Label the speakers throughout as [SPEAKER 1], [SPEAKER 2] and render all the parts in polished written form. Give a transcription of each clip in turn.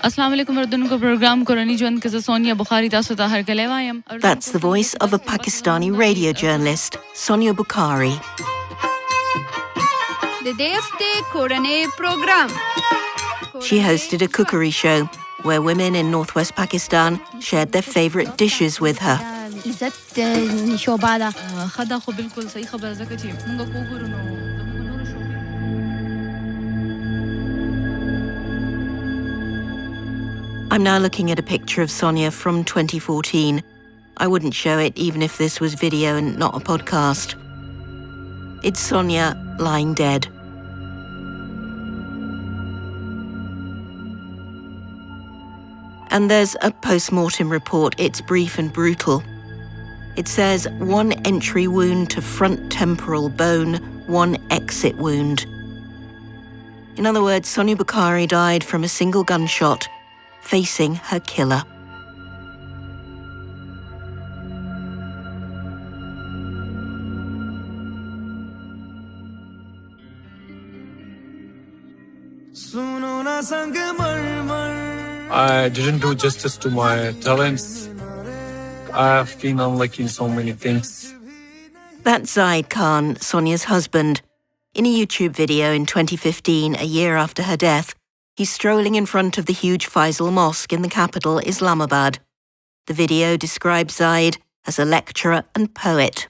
[SPEAKER 1] अस्सलाम वालेकुम वर्दन को प्रोग्राम को रनी जवन के सोनिया बुखारी तासो ता हर कलेवायम.
[SPEAKER 2] That's the voice of a Pakistani radio journalist, Sonia Bukhari. She hosted a cookery show where women in northwest Pakistan shared their favourite dishes with her. I'm now looking at a picture of Sonia from 2014. I wouldn't show it even if this was video and not a podcast. It's Sonia lying dead. And there's a post-mortem report. It's brief and brutal. It says 1 entry wound to front temporal bone, 1 exit wound. In other words, Sonia Bukhari died from a single gunshot, facing her killer.
[SPEAKER 3] I didn't do justice to my talents. I have been unlucky in so many things.
[SPEAKER 2] That's Zaid Khan, Sonia's husband. In a YouTube video in 2015, a year after her death, he's strolling in front of the huge Faisal Mosque in the capital, Islamabad. The video describes Zaid as a lecturer and poet.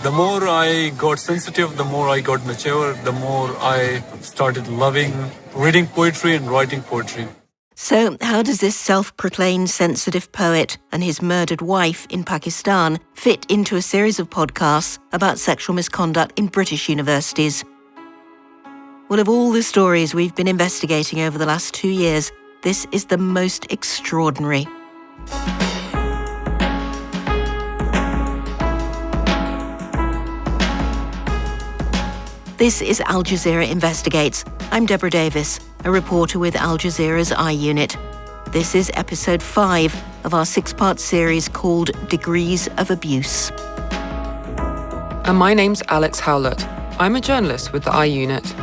[SPEAKER 3] The more I got sensitive, the more I got mature, the more I started loving reading poetry and writing poetry.
[SPEAKER 2] So how does this self-proclaimed sensitive poet and his murdered wife in Pakistan fit into a series of podcasts about sexual misconduct in British universities? Well, of all the stories we've been investigating over the last 2 years, this is the most extraordinary. This is Al Jazeera Investigates. I'm Deborah Davis, a reporter with Al Jazeera's I-Unit. This is episode 5 of our 6-part series called Degrees of Abuse.
[SPEAKER 4] And my name's Alex Howlett. I'm a journalist with the I-Unit.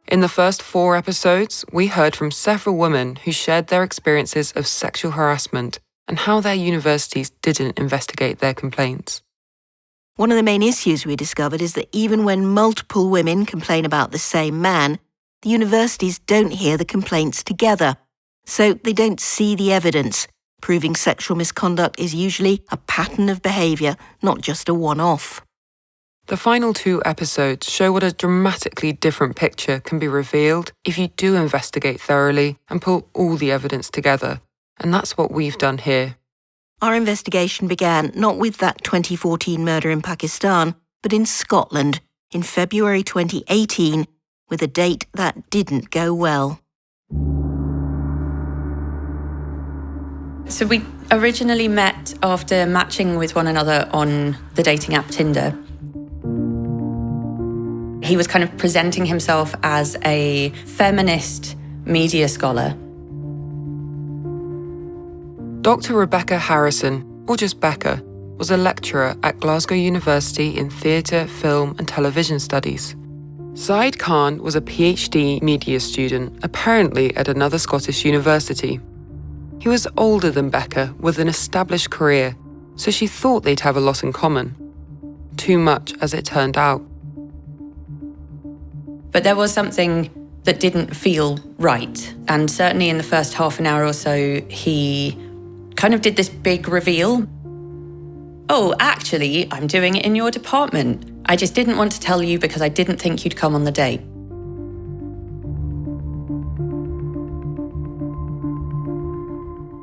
[SPEAKER 4] In the first 4 episodes, we heard from several women who shared their experiences of sexual harassment and how their universities didn't investigate their complaints.
[SPEAKER 2] One of the main issues we discovered is that even when multiple women complain about the same man, the universities don't hear the complaints together. So they don't see the evidence, proving sexual misconduct is usually a pattern of behaviour, not just a one-off.
[SPEAKER 4] The final 2 episodes show what a dramatically different picture can be revealed if you do investigate thoroughly and pull all the evidence together. And that's what we've done here.
[SPEAKER 2] Our investigation began not with that 2014 murder in Pakistan, but in Scotland in February 2018, with a date that didn't go well.
[SPEAKER 5] So we originally met after matching with one another on the dating app Tinder. He was kind of presenting himself as a feminist media scholar.
[SPEAKER 4] Dr. Rebecca Harrison, or just Becca, was a lecturer at Glasgow University in Theatre, Film and Television Studies. Zaid Khan was a PhD media student, apparently at another Scottish university. He was older than Becca, with an established career, so she thought they'd have a lot in common. Too much, as it turned out.
[SPEAKER 5] But there was something that didn't feel right. And certainly in the first half an hour or so, he kind of did this big reveal. Oh, actually, I'm doing it in your department. I just didn't want to tell you because I didn't think you'd come on the date.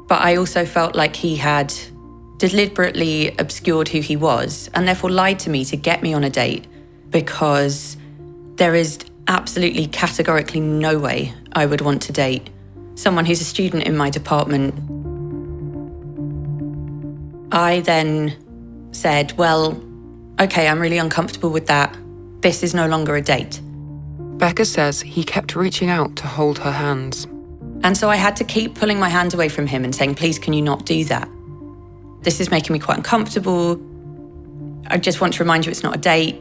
[SPEAKER 5] But I also felt like he had deliberately obscured who he was and therefore lied to me to get me on a date, because there is absolutely categorically no way I would want to date someone who's a student in my department. I then said, well, okay, I'm really uncomfortable with that. This is no longer a date.
[SPEAKER 4] Becca says he kept reaching out to hold her hands.
[SPEAKER 5] And so I had to keep pulling my hands away from him and saying, please, can you not do that? This is making me quite uncomfortable. I just want to remind you it's not a date.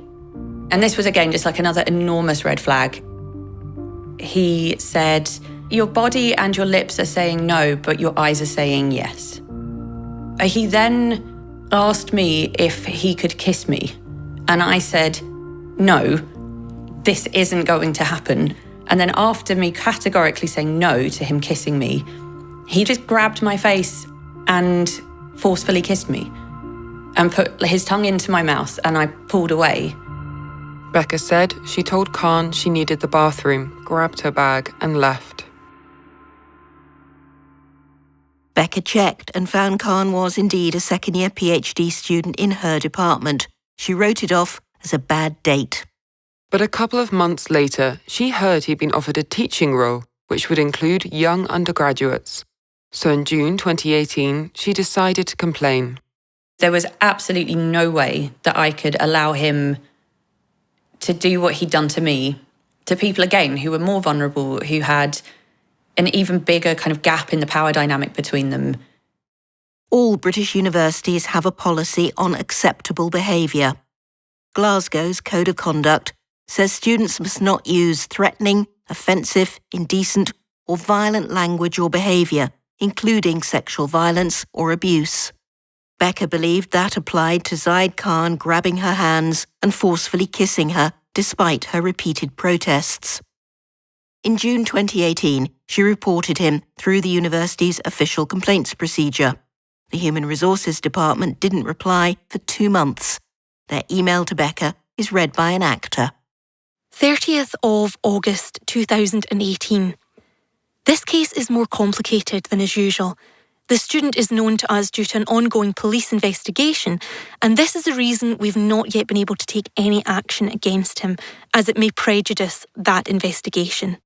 [SPEAKER 5] And this was, again, just like another enormous red flag. he said, "Your body and your lips are saying no, but your eyes are saying yes." He then asked me if he could kiss me. And I said, "No, this isn't going to happen." And then after me categorically saying no to him kissing me, he just grabbed my face and forcefully kissed me and put his tongue into my mouth, and I pulled away.
[SPEAKER 4] Becca said she told Khan she needed the bathroom, grabbed her bag and left.
[SPEAKER 2] Becca checked and found Khan was indeed a second-year PhD student in her department. She wrote it off as a bad date.
[SPEAKER 4] But a couple of months later, she heard he'd been offered a teaching role, which would include young undergraduates. So in June 2018, she decided to complain.
[SPEAKER 5] There was absolutely no way that I could allow him to do what he'd done to me, to people again who were more vulnerable, who had an even bigger kind of gap in the power dynamic between them.
[SPEAKER 2] All British universities have a policy on acceptable behaviour. Glasgow's Code of Conduct says students must not use threatening, offensive, indecent or violent language or behaviour, including sexual violence or abuse. Becca believed that applied to Zaid Khan grabbing her hands and forcefully kissing her despite her repeated protests. In June 2018, she reported him through the university's official complaints procedure. The Human Resources Department didn't reply for 2 months. Their email to Becca is read by an actor.
[SPEAKER 6] 30th of August 2018. This case is more complicated than is usual. The student is known to us due to an ongoing police investigation, and this is the reason we've not yet been able to take any action against him, as it may prejudice that investigation.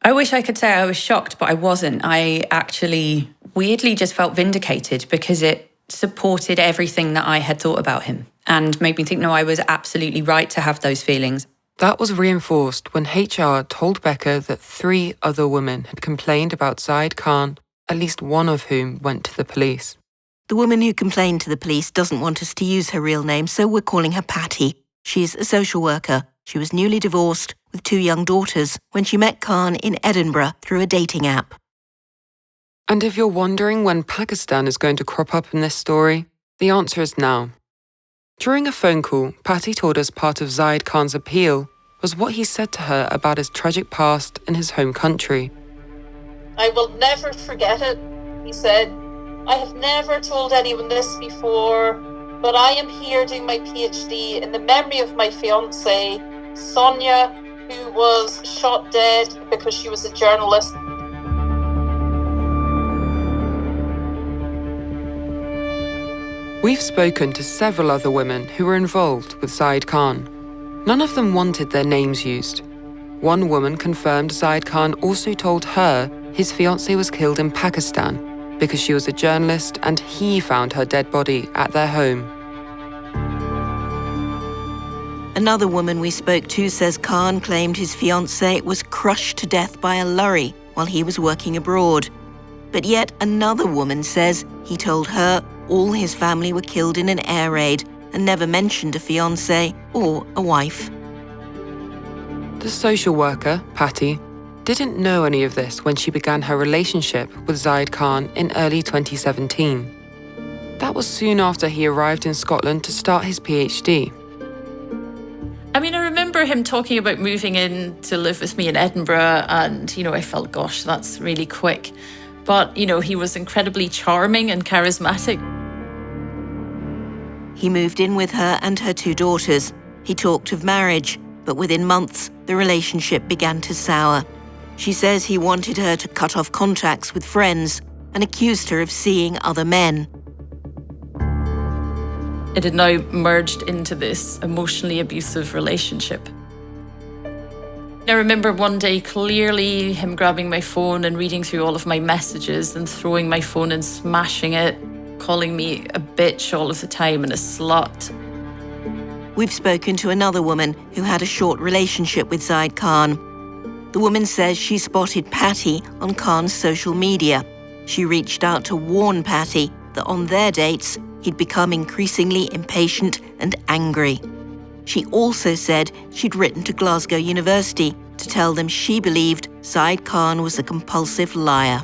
[SPEAKER 5] I wish I could say I was shocked, but I wasn't. I actually weirdly just felt vindicated because it supported everything that I had thought about him and made me think, no, I was absolutely right to have those feelings.
[SPEAKER 4] That was reinforced when HR told Becca that 3 other women had complained about Zaid Khan, at least one of whom went to the police.
[SPEAKER 2] The woman who complained to the police doesn't want us to use her real name, so we're calling her Patty. She's a social worker. She was newly divorced with 2 young daughters when she met Khan in Edinburgh through a dating app.
[SPEAKER 4] And if you're wondering when Pakistan is going to crop up in this story, the answer is now. During a phone call, Patty told us part of Zaid Khan's appeal was what he said to her about his tragic past in his home country.
[SPEAKER 7] "I will never forget it," he said. "I have never told anyone this before, but I am here doing my PhD in the memory of my fiancée, Sonia, who was shot dead because she was a journalist."
[SPEAKER 4] We've spoken to several other women who were involved with Zaid Khan. None of them wanted their names used. One woman confirmed Zaid Khan also told her his fiancée was killed in Pakistan because she was a journalist and he found her dead body at their home.
[SPEAKER 2] Another woman we spoke to says Khan claimed his fiancée was crushed to death by a lorry while he was working abroad. But yet another woman says he told her all his family were killed in an air raid and never mentioned a fiancée or a wife.
[SPEAKER 4] The social worker, Patty, didn't know any of this when she began her relationship with Zaid Khan in early 2017. That was soon after he arrived in Scotland to start his PhD.
[SPEAKER 8] I mean, I remember him talking about moving in to live with me in Edinburgh, and, I felt, gosh, that's really quick. But, he was incredibly charming and charismatic.
[SPEAKER 2] He moved in with her and her 2 daughters. He talked of marriage, but within months, the relationship began to sour. She says he wanted her to cut off contacts with friends and accused her of seeing other men.
[SPEAKER 8] It had now merged into this emotionally abusive relationship. I remember one day clearly him grabbing my phone and reading through all of my messages and throwing my phone and smashing it, calling me a bitch all of the time and a slut.
[SPEAKER 2] We've spoken to another woman who had a short relationship with Zaid Khan. The woman says she spotted Patty on Khan's social media. She reached out to warn Patty that on their dates, he'd become increasingly impatient and angry. She also said she'd written to Glasgow University to tell them she believed Zaid Khan was a compulsive liar.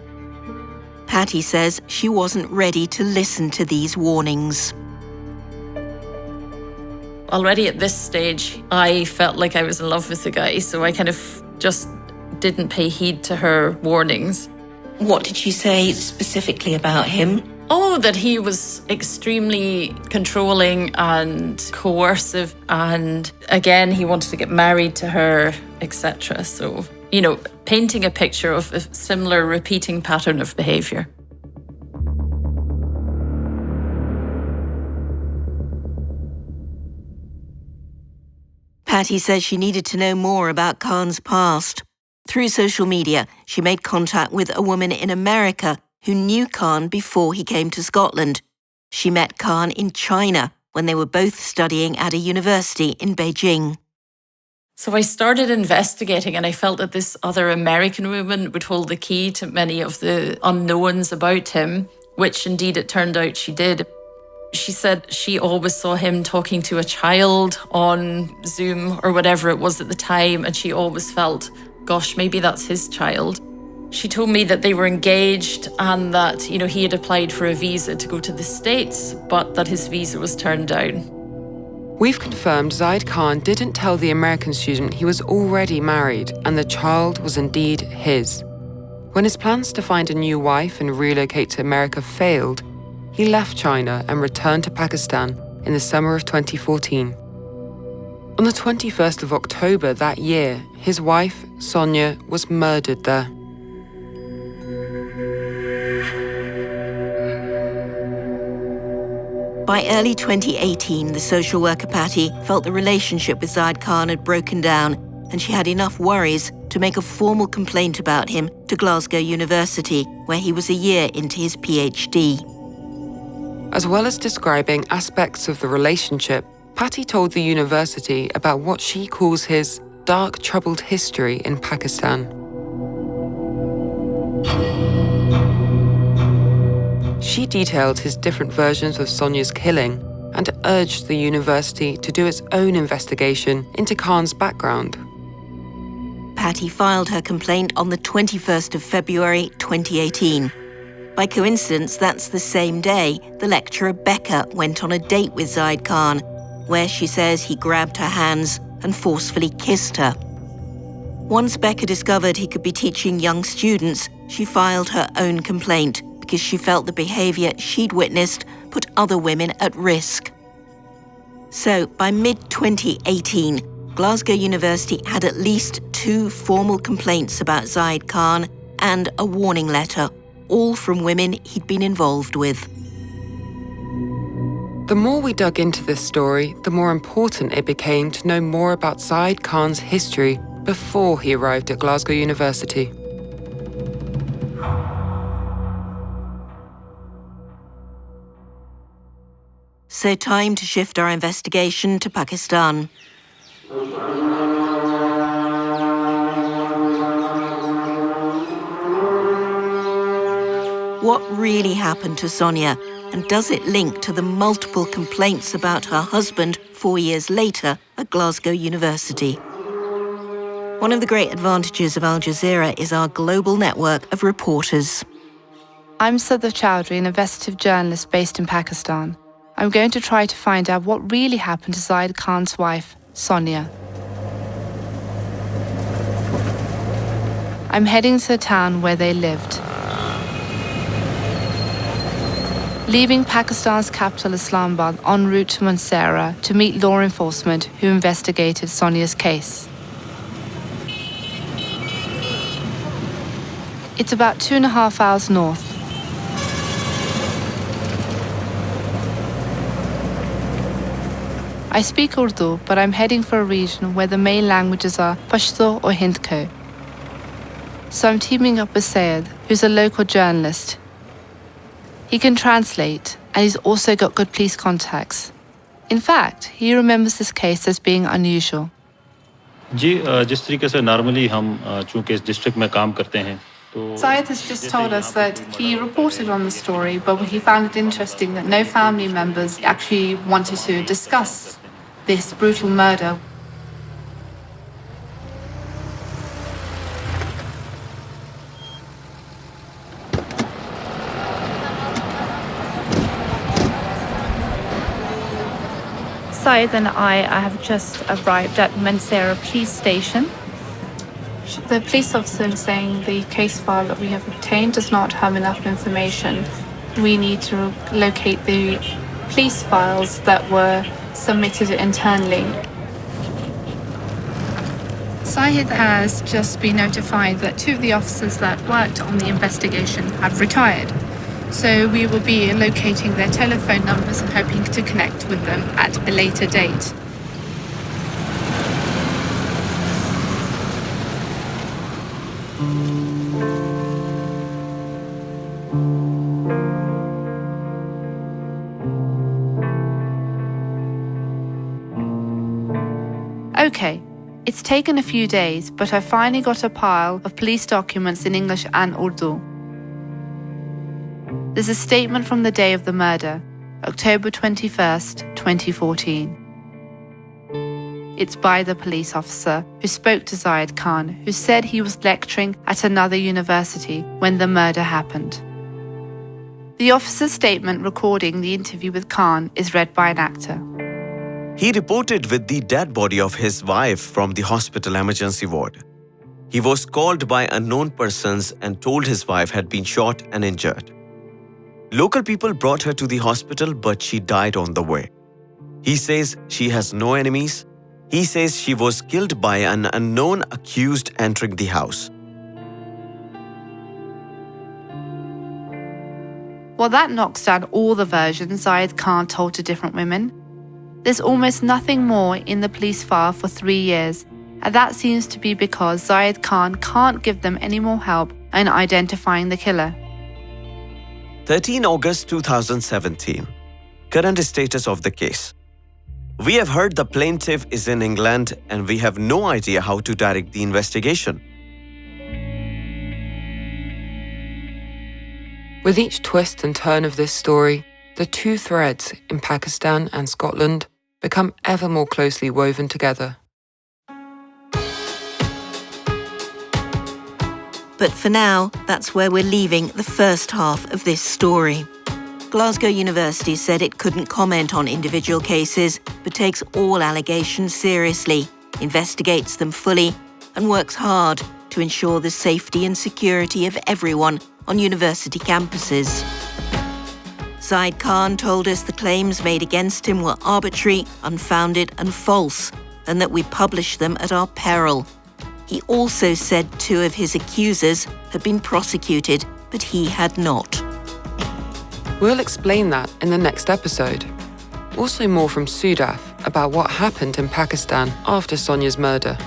[SPEAKER 2] Patty says she wasn't ready to listen to these warnings.
[SPEAKER 8] Already at this stage, I felt like I was in love with the guy, so I kind of just didn't pay heed to her warnings.
[SPEAKER 2] What did she say specifically about him?
[SPEAKER 8] Oh, that he was extremely controlling and coercive, and again, he wanted to get married to her, etc. So, painting a picture of a similar repeating pattern of behaviour.
[SPEAKER 2] Patty says she needed to know more about Khan's past. Through social media, she made contact with a woman in America who knew Khan before he came to Scotland. She met Khan in China when they were both studying at a university in Beijing.
[SPEAKER 8] So I started investigating, and I felt that this other American woman would hold the key to many of the unknowns about him, which indeed it turned out she did. She said she always saw him talking to a child on Zoom or whatever it was at the time, and she always felt, gosh, maybe that's his child. She told me that they were engaged and that, he had applied for a visa to go to the States, but that his visa was turned down.
[SPEAKER 4] We've confirmed Zaid Khan didn't tell the American student he was already married and the child was indeed his. When his plans to find a new wife and relocate to America failed, he left China and returned to Pakistan in the summer of 2014. On the 21st of October that year, his wife, Sonia, was murdered there.
[SPEAKER 2] By early 2018, the social worker Patty felt the relationship with Zaid Khan had broken down, and she had enough worries to make a formal complaint about him to Glasgow University, where he was a year into his PhD.
[SPEAKER 4] As well as describing aspects of the relationship, Patty told the university about what she calls his dark, troubled history in Pakistan. She detailed his different versions of Sonia's killing and urged the university to do its own investigation into Khan's background.
[SPEAKER 2] Patty filed her complaint on the 21st of February 2018. By coincidence, that's the same day the lecturer Becca went on a date with Zaid Khan, where she says he grabbed her hands and forcefully kissed her. Once Becca discovered he could be teaching young students, she filed her own complaint because she felt the behaviour she'd witnessed put other women at risk. So, by mid-2018, Glasgow University had at least 2 formal complaints about Zaid Khan and a warning letter, all from women he'd been involved with.
[SPEAKER 4] The more we dug into this story, the more important it became to know more about Zaid Khan's history before he arrived at Glasgow University.
[SPEAKER 2] So time to shift our investigation to Pakistan. What really happened to Sonia, and does it link to the multiple complaints about her husband 4 years later at Glasgow University? One of the great advantages of Al Jazeera is our global network of reporters.
[SPEAKER 9] I'm Sadaf Chowdhury, an investigative journalist based in Pakistan. I'm going to try to find out what really happened to Zaid Khan's wife, Sonia. I'm heading to the town where they lived. Leaving Pakistan's capital Islamabad en route to Mansehra to meet law enforcement who investigated Sonia's case. It's about 2.5 hours north. I speak Urdu, but I'm heading for a region where the main languages are Pashto or Hindko. So I'm teaming up with Sayed, who's a local journalist. He can translate, and he's also got good police contacts. In fact, he remembers this case as being unusual.
[SPEAKER 10] जी जिस तरीके से normally हम चूंकि इस district में काम करते हैं
[SPEAKER 9] Syed has just told us that he reported on the story, but he found it interesting that no family members actually wanted to discuss this brutal murder. Saeed and I have just arrived at Mansehra police station. The police officer is saying the case file that we have obtained does not have enough information. We need to locate the police files that were submitted internally. Saeed has just been notified that 2 of the officers that worked on the investigation have retired. So we will be locating their telephone numbers and hoping to connect with them at a later date. Okay, it's taken a few days, but I finally got a pile of police documents in English and Urdu. There's a statement from the day of the murder, October 21st, 2014. It's by the police officer who spoke to Zayed Khan, who said he was lecturing at another university when the murder happened. The officer's statement recording the interview with Khan is read by an actor.
[SPEAKER 11] He reported with the dead body of his wife from the hospital emergency ward. He was called by unknown persons and told his wife had been shot and injured. Local people brought her to the hospital, but she died on the way. He says she has no enemies. He says she was killed by an unknown accused entering the house.
[SPEAKER 9] Well, that knocks down all the versions Zayed Khan told to different women. There's almost nothing more in the police file for 3 years, and that seems to be because Zayed Khan can't give them any more help in identifying the killer.
[SPEAKER 11] 13 August 2017. Current status of the case. We have heard the plaintiff is in England and we have no idea how to direct the investigation.
[SPEAKER 4] With each twist and turn of this story, the 2 threads in Pakistan and Scotland become ever more closely woven together.
[SPEAKER 2] But for now, that's where we're leaving the first half of this story. Glasgow University said it couldn't comment on individual cases, but takes all allegations seriously, investigates them fully, and works hard to ensure the safety and security of everyone on university campuses. Zayed Khan told us the claims made against him were arbitrary, unfounded, and false, and that we published them at our peril. He also said 2 of his accusers had been prosecuted, but he had not.
[SPEAKER 4] We'll explain that in the next episode. Also more from Sudaf about what happened in Pakistan after Sonia's murder.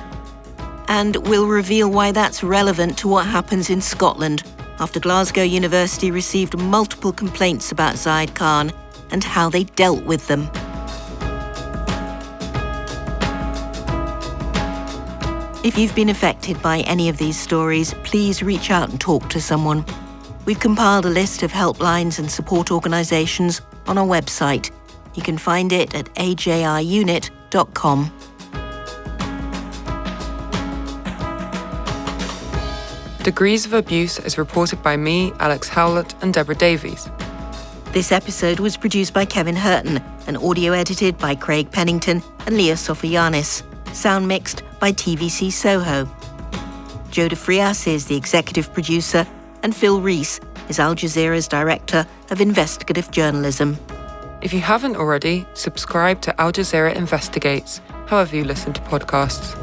[SPEAKER 2] And we'll reveal why that's relevant to what happens in Scotland after Glasgow University received multiple complaints about Zayed Khan and how they dealt with them. If you've been affected by any of these stories, please reach out and talk to someone. We've compiled a list of helplines and support organisations on our website. You can find it at ajiunit.com.
[SPEAKER 4] Degrees of Abuse is reported by me, Alex Howlett, and Deborah Davies.
[SPEAKER 2] This episode was produced by Kevin Hurton and audio edited by Craig Pennington and Leah Sofianis. Sound mixed by TVC Soho. Joe De Frias is the executive producer, and Phil Rees is Al Jazeera's Director of Investigative Journalism.
[SPEAKER 4] If you haven't already, subscribe to Al Jazeera Investigates, however you listen to podcasts.